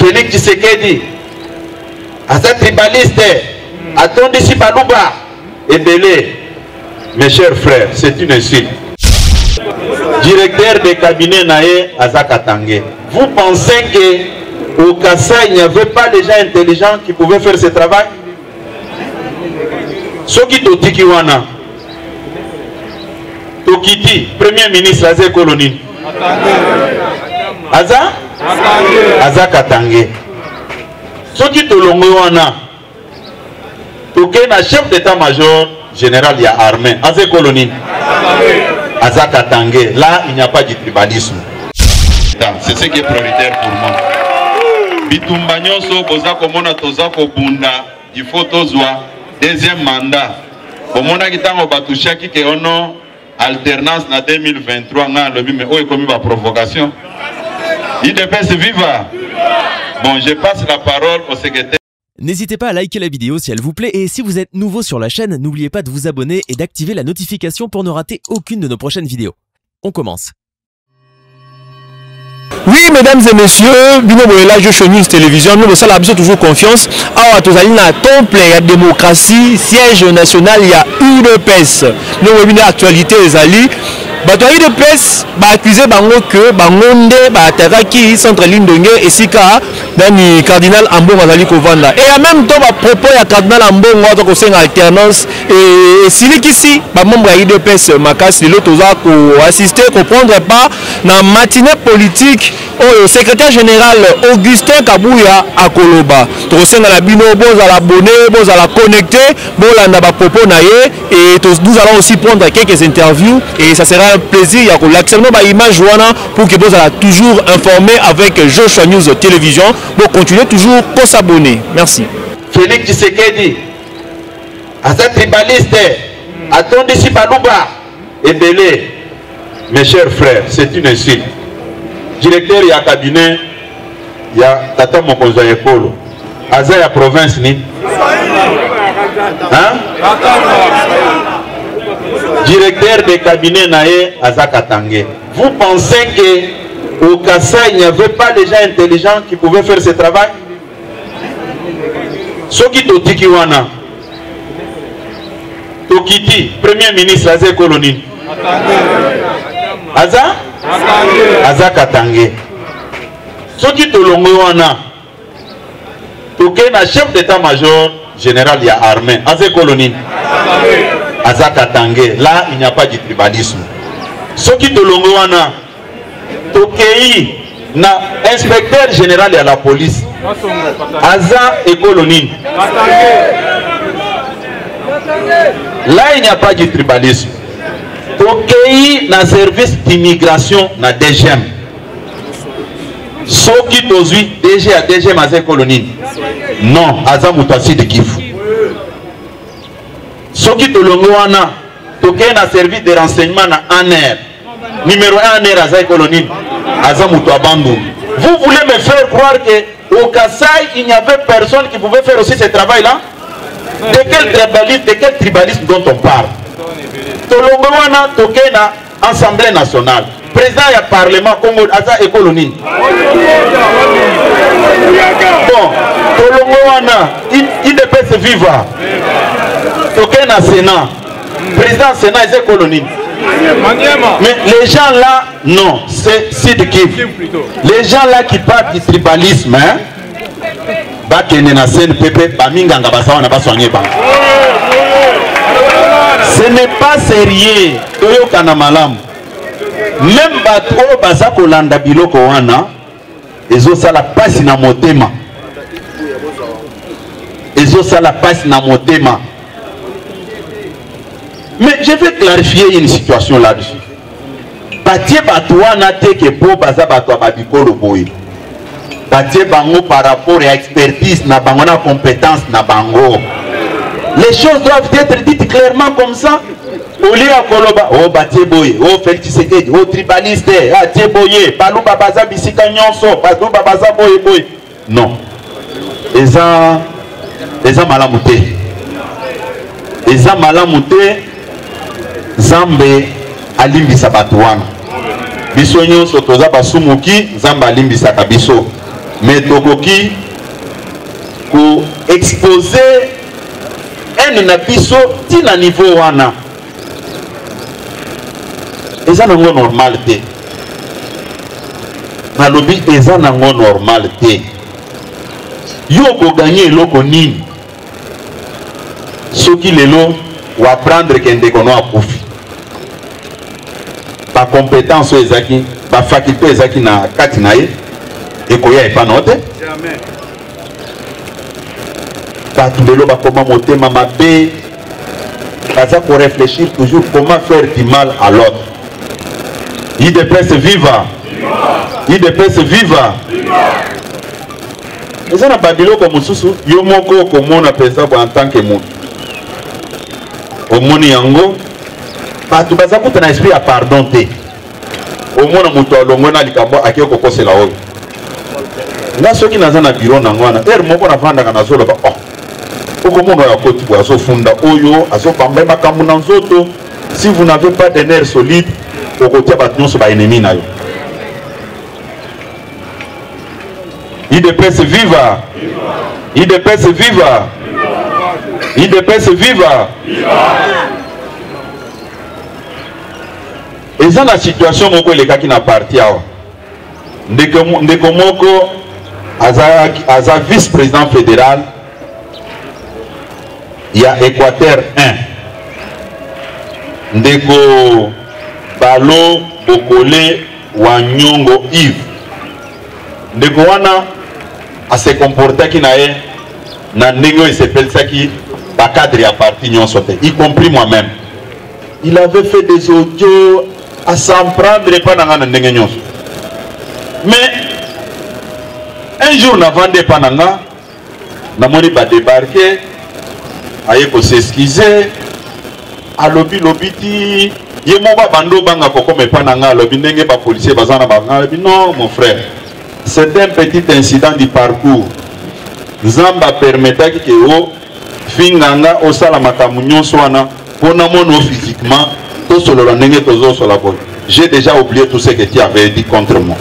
Félix Tshisekedi, Aza tribaliste, attendez si Balouba, et Belé. Mes chers frères, c'est une insulte. Directeur de cabinet Naé Azakatangé. Vous pensez qu'au Kassai, il n'y avait pas des gens intelligents qui pouvaient faire ce travail? Soki Totikiwana, Tokiti, Premier ministre Azé Koloni. Azakatangé. Soki Tolongowana, Tokena chef d'état-major général il y a armée. Azé Koloni. Azakatangé. Là, il n'y a pas de tribalisme. C'est ce qui est prioritaire pour moi. Bitumba nyonso boza komona toza ko bunda, il faut tozwa deuxième mandat. Komona kitango batushaki ke ono alternance na 2023 nga lobi mais oyo komi ba provocation. IDPS viva. Bon, je passe la parole au secrétaire. N'hésitez pas à liker la vidéo si elle vous plaît et si vous êtes nouveau sur la chaîne, n'oubliez pas de vous abonner et d'activer la notification pour ne rater aucune de nos prochaines vidéos. On commence. Oui, mesdames et messieurs, Bino Boyela, Joshua News Télévision, nous avons toujours confiance. Alors, nous avons un temple de démocratie, siège national, il y a UDPS. Nous avons une actualité, les alliés. Bato ya UDPS accusé bango que bangonde bataraki centre Lindonge et sika dani cardinal Ambongo azali kovanda et en même temps ba propos ya cardinal Ambongo to ko senga alternance et silikisi ba membre ya UDPS makasi lelo toza ko assister ko prendre part na matinée politique au secrétaire général Augustin Kabouya à Koloba to senga la bino boza la abonné boza la connecté bolanda ba propos na ye et nous allons aussi prendre quelques interviews et ça sera un plaisir à l'accepter ma image pour que vous soyez toujours informé avec Joshua News Télévision pour continuer toujours à s'abonner. Merci. Félix Tshisekedi, Aza tribaliste, attendez si Balouba et Belé. Mes chers frères, c'est une insulte. Directeur, il y a cabinet, il y a Tata Mokonzo Ekolo. Aza ya province ni. Hein? Directeur de cabinet Naé Azakatangé. Vous pensez qu'au Kassai, il n'y avait pas des gens intelligents qui pouvaient faire ce travail? Soki Totikiwana, Tokiti, Premier ministre Azé Koloni. Azakatangé. Soki Tolongowana, Tokena chef d'état-major général il y a armée Azé Koloni. Azakatangé. Là, il n'y a pas de tribalisme. Ce qui te l'ongoana, Tokei, na inspecteur général de la police, Aza et Colonie. Là, il n'y a pas de tribalisme. Tokei, na service d'immigration, na DGM. Ce qui te suit, DG à DGM, Aza Colonie. Non, Aza Moutasi de Kifu. Soki Tolongoana, Toké na service de renseignement na ANR. Numéro 1 ANR Azaï Colonie, Azamoutou Abandou. Vous voulez me faire croire qu'au Kassai, il n'y avait personne qui pouvait faire aussi ce travail-là? De quel tribalisme dont on parle? Tolongoana, Toké na Assemblée nationale. Président du Parlement Congo Azaï Colonie. Bon, Tolongoana, il ne peut se vivre. Toké na Sénat, président Sénat et colonie. Mais les gens là, non, c'est Sidkiv. Les gens là qui parlent du tribalisme, hein, ce n'est pas sérieux. Même Bato Bazako Landa Biloko Wana, ils ont ça la passe na motema. Ils ont ça la passe na motema. Mais je vais clarifier une situation là-dessus. Batie Batoua n'a été que pour Baza Batoua Babikolo Boy. Batie Bango par rapport à l'expertise, na bango na compétence na bango. Les choses doivent être dites clairement comme ça. Oli à Koloba, oh Batie Boy, oh Félix Tshisekedi, oh tribaliste, ah Tieboye, Balou Babaza Bisika Nyonso, Balou Babaza Boy Boy. Non. Les gens malamouté. Les gens malamouté. Zambe alimbisa batu wana biso nyonso toza basumuki Zamba alimbisa kabiso mais tokoki ko exposer un nabiso tina niveau wana eza nango normal te nalobi eza nango normal te yo koganye eloko nini soki lelo waprendre ke ndeko no akufi bacompétence oyo ezaki bafaculté ezaki na kati na ye ekoya epana te bato lelo bakoma motema mabe baza koréfléchir toujours comment faire du mal à l'autre. IDPS viva, IDPS viva. Eza na babiloko mosusu yo moko komona pesa en tant que moto omoni yango bato baza kuta na esprit ya pardon te omona moto alongo na likambo akei kokosela oyo nga soki naza na biro nango wana ere moko navandaka nazoloba okomona oyo akoti boye azofunda oyo azopamba makambo na nzoto. Si vous n'avez pas de nerf solide okotia bato nyonso baennemi na yo. IDPS viva, IDPS viva, IDPS viva. Eza na situation moko elekaki na parti awa ndeko moko aza vice-président fédéral ya Équateur 1 ndeko Balo Bokole Wanyongo Yves ndeko wana ase comportaki na ye na ndenge oyo esepelisaki bacadre ya parti nyonso te, y compris moi-même. Il avait fait des audios à s'en prendre pas na nga ndenge nyonso. Mais un jour navande pa na nga namoni ba débarquer aye ko s'excuser alobi lobiti ye moko bando banga kokome pa na nga alobi ndenge ba policier bazana banga alobi non mon frère, c'est un petit incident du parcours. Nzamba permetaki ke o finganga osala makambo nyonso wana pona mono physiquement to solo ndenge tozo sola boy. J'ai déjà oublié tout ce que tu avais dit contre moi.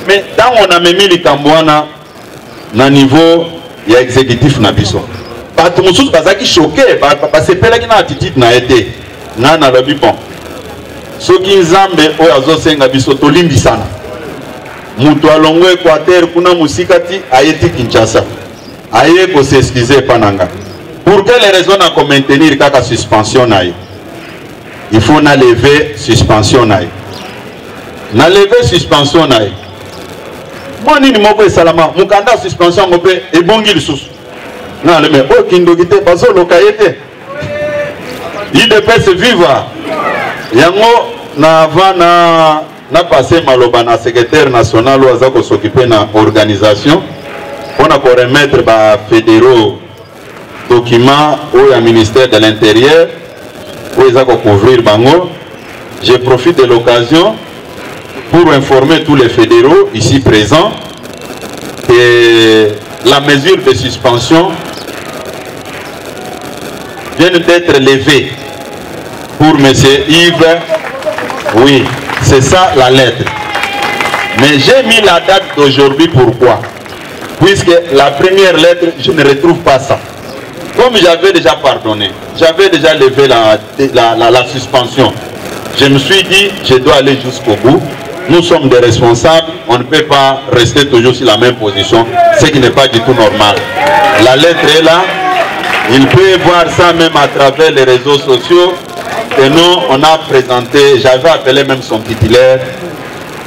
Mais tant on a mis likambo wana na niveau ya exécutif na biso bato mosusu bazaki choqué basepelaki na attitude na été nga na lobi bon soki nzambe oyo azosenga biso tolimbisana mutu alongo Équateur kuna musikati ayeti Kinshasa aye ko s'excuser pananga pour quelle raison na ko maintenir kaka suspension na ye. Il faut na lever suspension na ye na lever suspension na ye moi nini moko esalama mukanda suspension ngope ebongi lisusu na le mais o kindogite bazo lokayete IDPS viva yango na vana na passé maloba na secrétaire national ou azako s'occuper na organisation on a ko remettre ba fédéraux documents au ya ministère de l'intérieur où ils ont couvrir bango. Je profite de l'occasion pour informer tous les fédéraux ici présents que la mesure de suspension vient d'être levée pour M. Yves. Oui, c'est ça la lettre. Mais j'ai mis la date d'aujourd'hui, pourquoi? Puisque la première lettre, je ne retrouve pas ça. Comme j'avais déjà pardonné, j'avais déjà levé la suspension, je me suis dit, je dois aller jusqu'au bout. Nous sommes des responsables, on ne peut pas rester toujours sur la même position, ce qui n'est pas du tout normal. La lettre est là, il peut voir ça même à travers les réseaux sociaux. Et nous, on a présenté, j'avais appelé même son titulaire,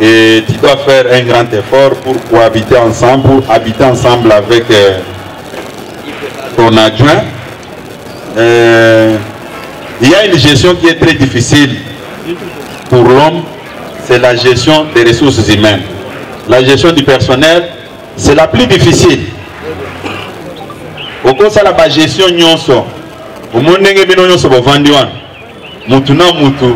et tu dois faire un grand effort pour cohabiter ensemble, pour habiter ensemble avec ton adjoint. Il y a une gestion qui est très difficile pour l'homme, c'est la gestion des ressources humaines. La gestion du personnel, c'est la plus difficile. Au cours de la gestion nyonso, au monde ngebe nyonso bovandi wana, mutu na mutu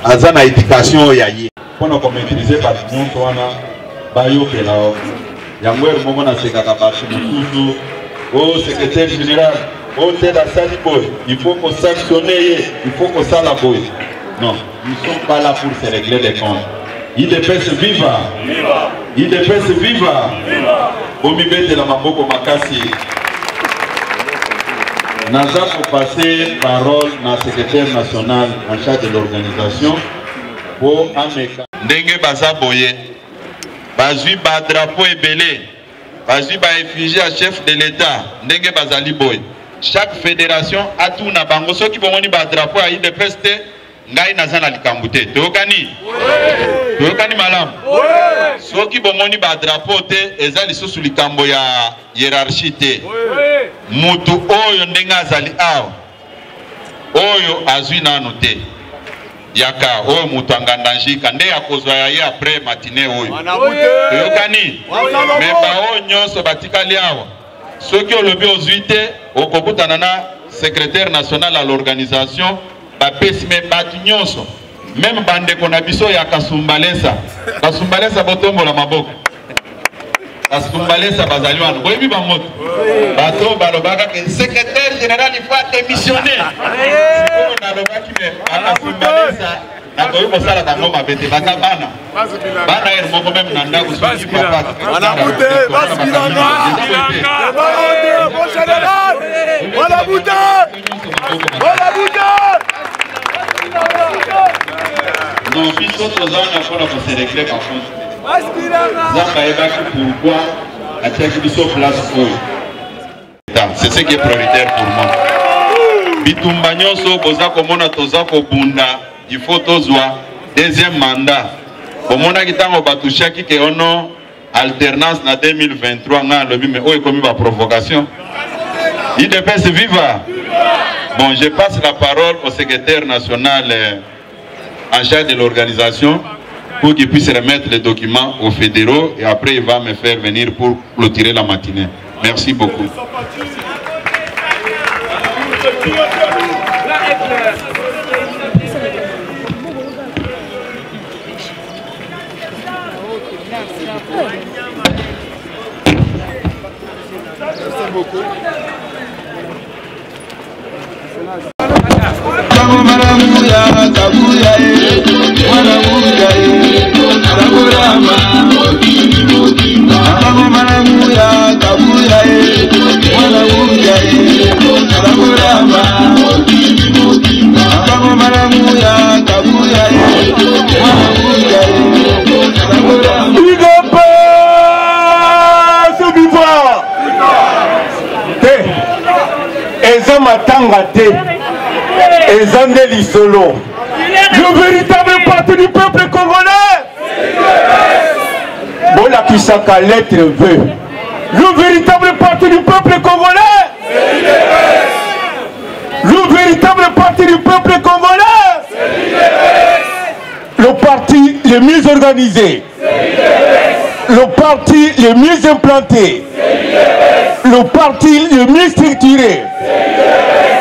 azana éducation yaye. Pona ko utiliser par nyonso wana bayo kela o. Yangwe moko na sekaka bashi mutu au secrétaire général, au tel à Saliboy, il faut qu'on sanctionne, il faut qu'on s'en la boy. Non, nous ne sommes pas là pour se régler des comptes. IDPS viva! IDPS viva! Bomibete la maboko makasi. Naza pour passer parole na secrétaire national en charge de l'organisation pour Ameka. Ndenge baza boye. Bazui ba drapeau ebele. Bazui ba effigie à chef de l'État. Ndenge bazali boye. Chaque fédération a tout na bango. Ceux qui vont moni ba drapeau à IDPS te ngai naza na likambu te. Tokani? Tokani malam? Ceux qui vont moni ba drapeau te eza lisusu likambo ya hiérarchie te. Mutu oyo ndenge azali awa. Oyo azui nanu te. Yaka oyo mutu angandanjika nde akozwa ya ye après matinée oyo. Tokani? Mais ba oyo nyonso batikali awa. Ceux qui ont le bien aux huit, au Kokutanana, secrétaire national à l'organisation, même bande qu'on a biso ya Kasumbalesa. Kasumbalesa botombo la maboko. Kasumbalesa bazaliwan. Vous voyez bien bateau balobaka que secrétaire général il faut démissionner. C'est comme on a le qui met Kasumbalesa. Nakoyo kosala tango mabete bata bana. Bana er moko même nanda kusuki papa. Bana bute, bas bilanga. Mon général. Bana bute. Bana bute. Non, biso tozana pour la se régler par contre. Bas bilanga. Zamba ebaki pourquoi ataki biso place pour. C'est ce qui est prioritaire pour moi. Bitumba nyonso boza komona toza ko bunda. Il faut tozwa deuxième mandat. Au moment qui tango batushaki que ono alternance na 2023 nga lobi mais o ekomi ba provocation. IDPS viva. Bon, je passe la parole au secrétaire national en charge de l'organisation pour qu'il puisse remettre les documents aux fédéraux et après il va me faire venir pour clôturer la matinée. Merci beaucoup. Merci beaucoup. Le véritable parti du peuple congolais. Bon, la Kisaka lettre veut. Le véritable parti du peuple congolais. Le véritable parti du peuple congolais. Le parti le mieux organisé. Le parti le mieux implanté. Le parti le mieux structuré.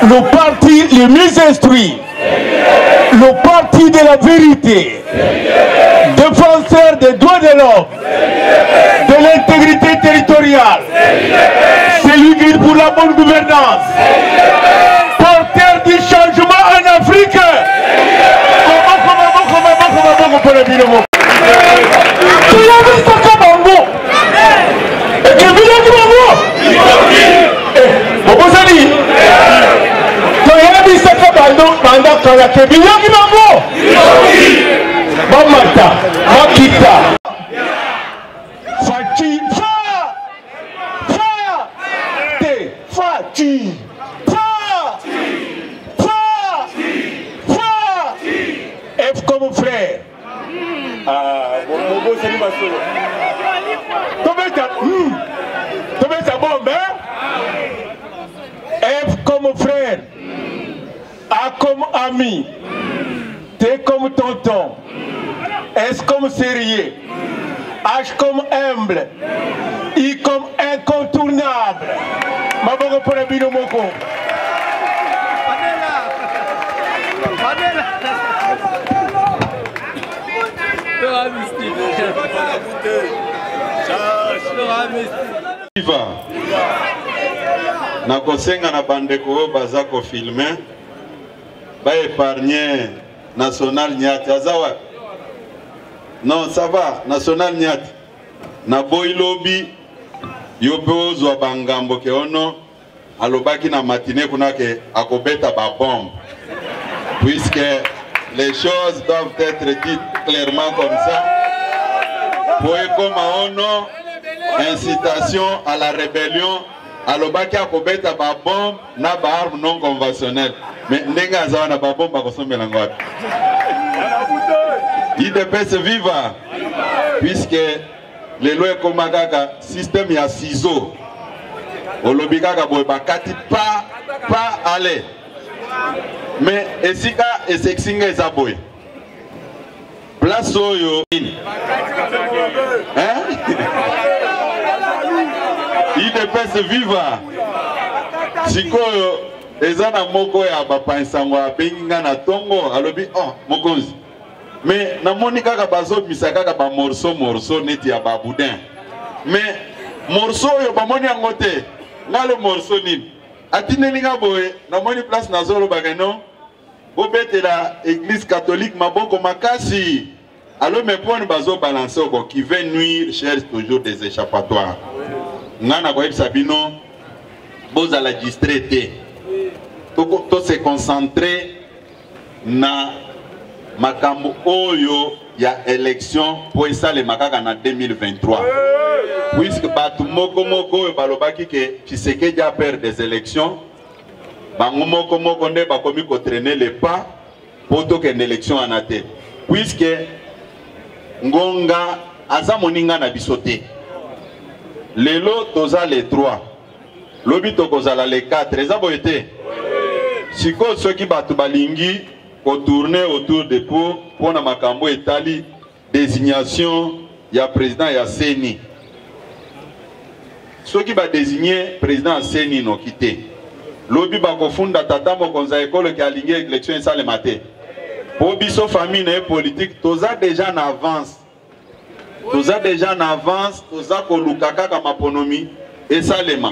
Le parti le mieux instruit. Le parti de la vérité, défenseur des droits de l'homme, de l'intégrité territoriale, celui qui est pour la bonne gouvernance, porteur du changement en Afrique. F comme frère. F comme frère. A comme ami. T comme tonton. S comme sérieux. H comme humble. I comme incontournable. Maboko pour le binomoko. Na kosenga na bandeko baza ko filmer ba épargner national nyati azawa Non, ça va. National Niat. Na boy lobby. Yopo zwa bangambo ke ono. Alobaki na matinée kuna ke akobeta ba bombe. Puisque les choses doivent être dites clairement comme ça. Comme ono, incitation à la rébellion. Alobaki akobeta ba bombe na ba arme non conventionnelle. Mais ndenga zawa na ba bombe bakosombela ngwapi. IDPS viva. Puisque les lois comme kaka système ya ciseaux. Olobi kaka boy bakati pas aller. Mais esika esexinga eza boy. Place oyo. Hein? IDPS viva. Sikoyo ezana moko ya bapansango abenga na tongo alobi oh mokonzi. Mais namoni kaka bazo misaka ba morceau neti ya baboudin. Mais morceau yo bamoni angote. Ngalo morceau nini? Atinelinga boye namoni place nazolo bagano. Bobete la église catholique maboko makasi. Alors mes points bazo balancer qui va nuire cherche toujours des échappatoires. Ngana ko sabino boza la distraité. To se concentrer na makambo oyo ya élection pour ça les makaka na 2023. Puisque batu moko oyo balobaki ke Tshisekedi a peur des élections. Bango moko nde bakomi ko traîner les pas pour to que une élection en até. Puisque Ngonga aza moninga na bisote. Lelo toza les 3. Lobi tokozala les 4. Eza boyete. Siko soki batu balingi ko tourner autour de pour na makambo etali désignation ya président ya Seni. Soki ba désigner président Seni no kité. Lobi ba kofunda tata mokonza école ki alingi élection ça le matin. Pour biso famille et politique, toza déjà en avance. Toza déjà en avance, toza kolukaka kama ponomi et salema.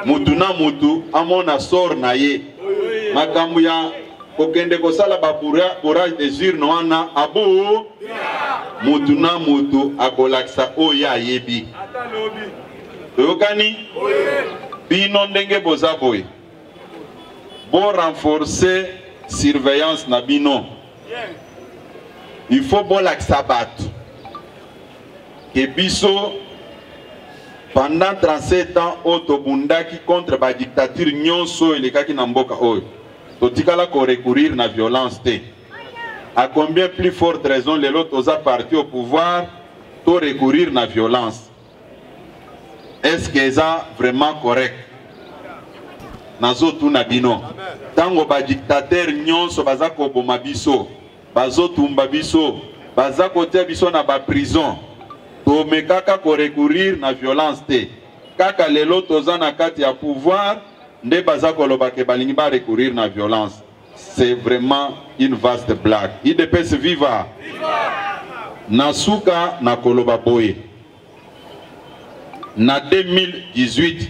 Mutu na mutu amona sor na ye. Makambu ya kokende kosala ba bourrage des urnes wana abu mutu na mutu akolakisa oya yebi. Toyokani bino ndenge boza boy. Bon renforcer surveillance na bino. Il faut bon l'acsabat. Que biso pendant 37 ans autobundaki contre la dictature nyonso elekaki na mboka oyo. Totikala ko recourir na violence te. À combien plus forte raison les autres osa parti au pouvoir to recourir na violence. Est-ce que ça vraiment correct? Nazo tuna bino. Tango ba dictateur nyonso baza ko boma biso. Bazo tumba biso, baza kotia biso na ba prison. To mekaka ko recourir na violence te. Kaka lelo toza na kati ya pouvoir, nde baza ko loba ke balingi ba recourir na violence. C'est vraiment une vaste blague. IDPS viva. Nasuka na koloba boye. Na 2018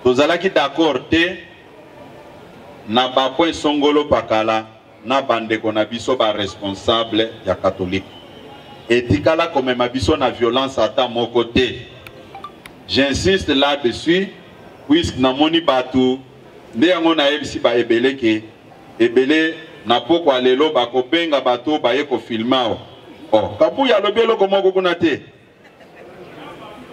tozalaki d'accord te na ba point songolo pakala na bandeko na biso ba responsable ya catholique. Etikala comme ma biso na violence ata moko te. J'insiste là-dessus puisque na moni batu nde yango na yebisi ba ebele ke ebele na poko alelo ba ko benga bato ba ye ko filma oh kapu ya lobelo ko moko kuna te.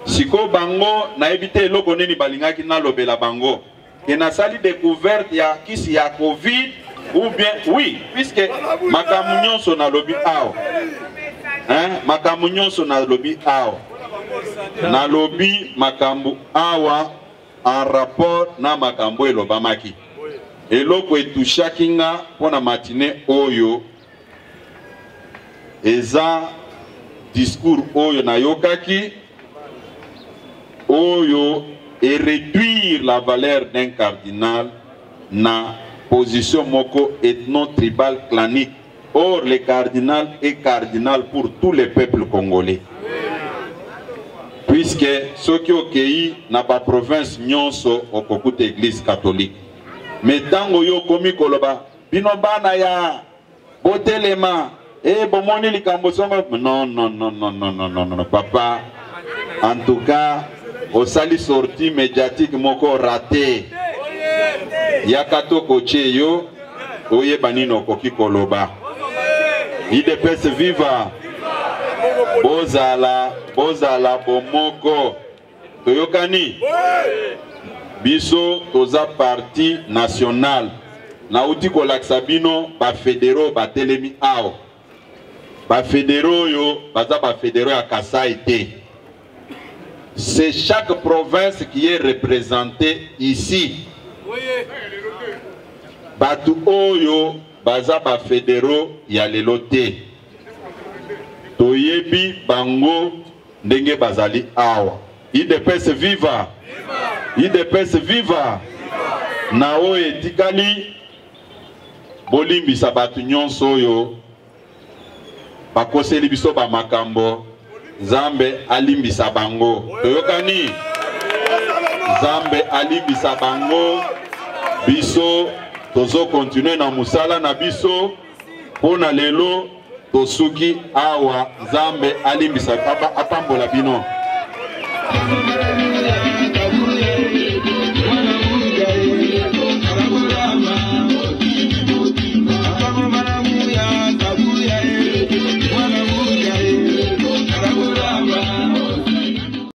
Siko bango na ebite eloko neni balingaki na lobela bango. Et na sali découverte ya kisi ya Covid ou bien oui puisque makamunyon so na lobi ao. Hein makamunyon so na lobi ao. Na lobi makambu awa en rapport na makambo elobamaki. Eloko etushaki nga pona matinée oyo eza discours oyo na yokaki oyo et réduire la valeur d'un cardinal na position moko ethno-tribal clanique. Or, le cardinal est cardinal pour tous les peuples congolais. Puisque ceux qui ont accueilli na ba province nyonso okokute église catholique. Mais tango yo komi koloba bino bana ya botelema Eh, bon, mon non, papa. En tout cas, au sali sortie médiatique, moko raté. Yakato koche yo, oye banino koki koloba. IDPS viva. Bozala bomoko. Toyokani. Biso toza parti national. Na uti kolaksabino ba fédéraux ba telemi ao. Ba fédéraux yo, baza ba fédéraux ya Kasai te. C'est chaque province qui est représentée ici. Batu oyo baza ba fédéraux ya lelo te. Toyebi bango ndenge bazali awa. IDPS viva. IDPS viva. Nao etikali bolimbisa batu nyonso oyo bakoseli biso ba makambo. Zambe alimbisa bango. Toyokani. Zambe alimbisa bango. Biso tozo continuer na musala na biso. Pona lelo tosuki awa. Zambe alimbisa apambola bino.